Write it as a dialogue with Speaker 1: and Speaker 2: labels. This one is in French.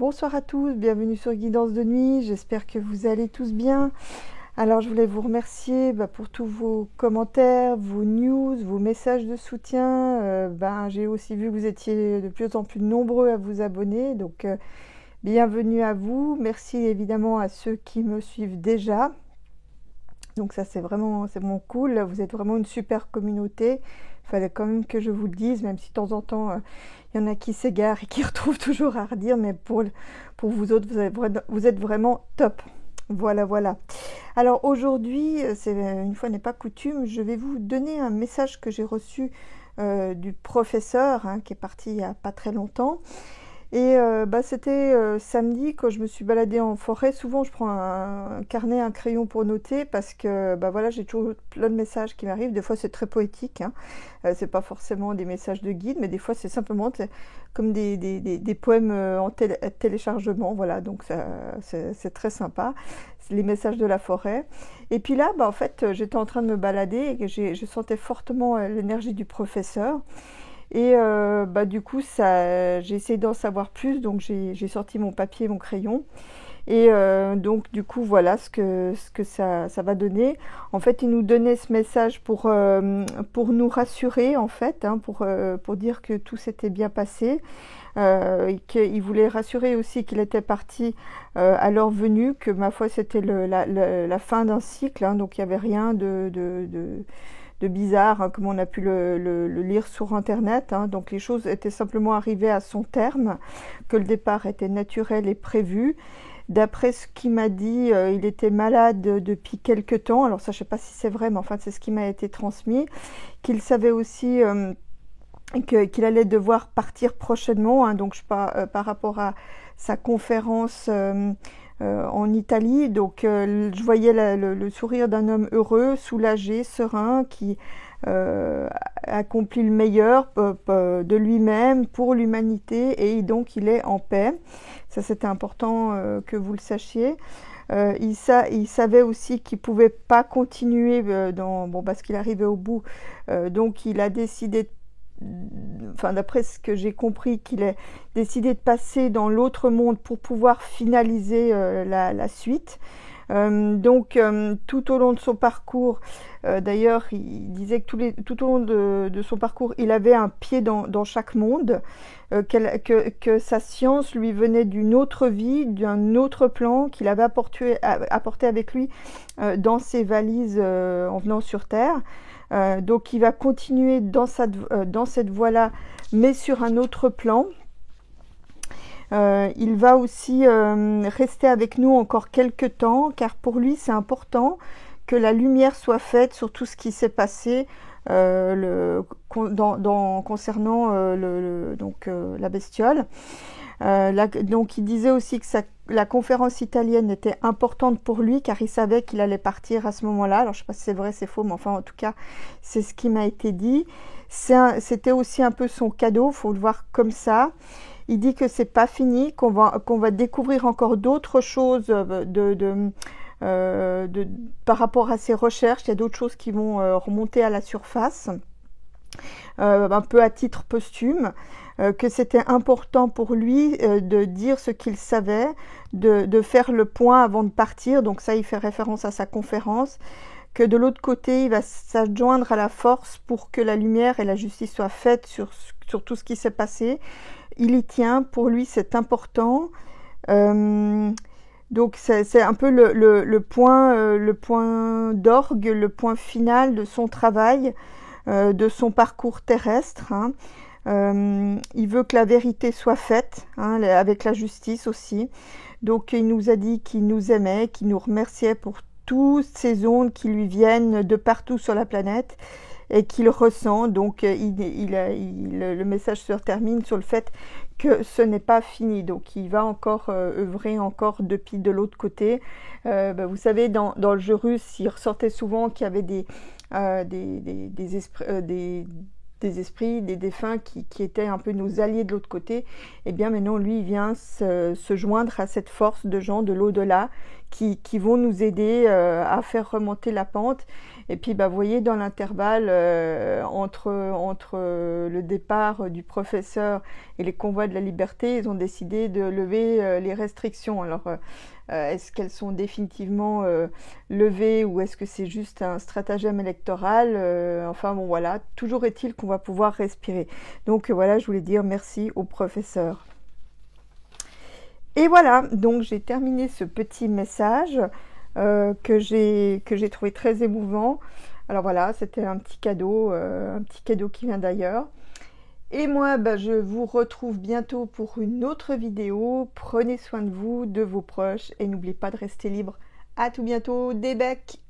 Speaker 1: Bonsoir à tous, bienvenue sur Guidance de nuit, j'espère que vous allez tous bien. Alors je voulais vous remercier pour tous vos commentaires, vos news, vos messages de soutien. J'ai aussi vu que vous étiez de plus en plus nombreux à vous abonner, donc bienvenue à vous. Merci évidemment à ceux qui me suivent déjà. Donc ça c'est vraiment cool, vous êtes vraiment une super communauté. Il fallait quand même que je vous le dise, même si de temps en temps il y en a qui s'égarent et qui retrouvent toujours à redire, mais pour vous autres, vous êtes vraiment top. Voilà. Alors aujourd'hui, une fois n'est pas coutume, je vais vous donner un message que j'ai reçu du professeur, qui est parti il n'y a pas très longtemps. Et c'était samedi quand je me suis baladée en forêt. Souvent je prends un carnet, un crayon pour noter parce que j'ai toujours plein de messages qui m'arrivent. Des fois c'est très poétique, c'est pas forcément des messages de guide, mais des fois c'est simplement comme des poèmes en téléchargement. Voilà, donc c'est très sympa. C'est les messages de la forêt. Et puis là, j'étais en train de me balader et je sentais fortement l'énergie du professeur. Et du coup, j'ai essayé d'en savoir plus, donc j'ai sorti mon papier, mon crayon. Et donc du coup, voilà ce que ça va donner. En fait, il nous donnait ce message pour nous rassurer, en fait, pour dire que tout s'était bien passé. Et qu'il voulait rassurer aussi qu'il était parti à leur venue, que ma foi, c'était la fin d'un cycle, donc il n'y avait rien de bizarre, comme on a pu le lire sur internet, donc les choses étaient simplement arrivées à son terme, que le départ était naturel et prévu. D'après ce qu'il m'a dit, il était malade depuis quelque temps, alors ça je ne sais pas si c'est vrai, mais enfin c'est ce qui m'a été transmis, qu'il savait aussi qu'il allait devoir partir prochainement, donc par rapport à sa conférence en Italie, donc je voyais le sourire d'un homme heureux, soulagé, serein, qui accomplit le meilleur de lui-même pour l'humanité, et donc il est en paix. Ça c'était important que vous le sachiez. Il savait aussi qu'il ne pouvait pas continuer parce qu'il arrivait au bout, donc il a décidé d'après ce que j'ai compris, qu'il a décidé de passer dans l'autre monde pour pouvoir finaliser la suite. Donc tout au long de son parcours, d'ailleurs il disait que tout au long de son parcours, il avait un pied dans chaque monde, que sa science lui venait d'une autre vie, d'un autre plan qu'il avait apporté avec lui dans ses valises en venant sur Terre. Donc il va continuer dans cette voie-là, mais sur un autre plan. Il va aussi rester avec nous encore quelques temps, car pour lui c'est important que la lumière soit faite sur tout ce qui s'est passé concernant la bestiole. Donc il disait aussi que la conférence italienne était importante pour lui, car il savait qu'il allait partir à ce moment-là. Alors je ne sais pas si c'est vrai, c'est faux, mais enfin en tout cas c'est ce qui m'a été dit. C'était aussi un peu son cadeau, il faut le voir comme ça. Il dit que c'est pas fini, qu'on va découvrir encore d'autres choses par rapport à ses recherches. Il y a d'autres choses qui vont remonter à la surface, un peu à titre posthume, que c'était important pour lui de dire ce qu'il savait, de faire le point avant de partir. Donc ça, il fait référence à sa conférence, que de l'autre côté, il va s'adjoindre à la force pour que la lumière et la justice soient faites sur tout ce qui s'est passé. Il y tient, pour lui c'est important. Donc c'est un peu le point d'orgue, le point final de son travail, de son parcours terrestre. Il veut que la vérité soit faite, avec la justice aussi. Donc il nous a dit qu'il nous aimait, qu'il nous remerciait pour toutes ces ondes qui lui viennent de partout sur la planète et qu'il ressent. Donc le message se termine sur le fait que ce n'est pas fini, donc il va encore œuvrer encore depuis de l'autre côté. Vous savez, dans le jeu russe, il ressortait souvent qu'il y avait des esprits, des défunts qui étaient un peu nos alliés de l'autre côté. Et bien maintenant, lui, il vient se joindre à cette force de gens de l'au-delà qui vont nous aider à faire remonter la pente. Et puis, vous voyez, dans l'intervalle entre le départ du professeur et les convois de la liberté, ils ont décidé de lever les restrictions. Alors, est-ce qu'elles sont définitivement levées ou est-ce que c'est juste un stratagème électoral? Enfin, bon, voilà. Toujours est-il qu'on va pouvoir respirer. Donc, voilà, je voulais dire merci au professeur. Et voilà, donc j'ai terminé ce petit message que j'ai trouvé très émouvant. Alors voilà, c'était un petit cadeau qui vient d'ailleurs. Et moi, je vous retrouve bientôt pour une autre vidéo. Prenez soin de vous, de vos proches et n'oubliez pas de rester libre. À tout bientôt, des becs!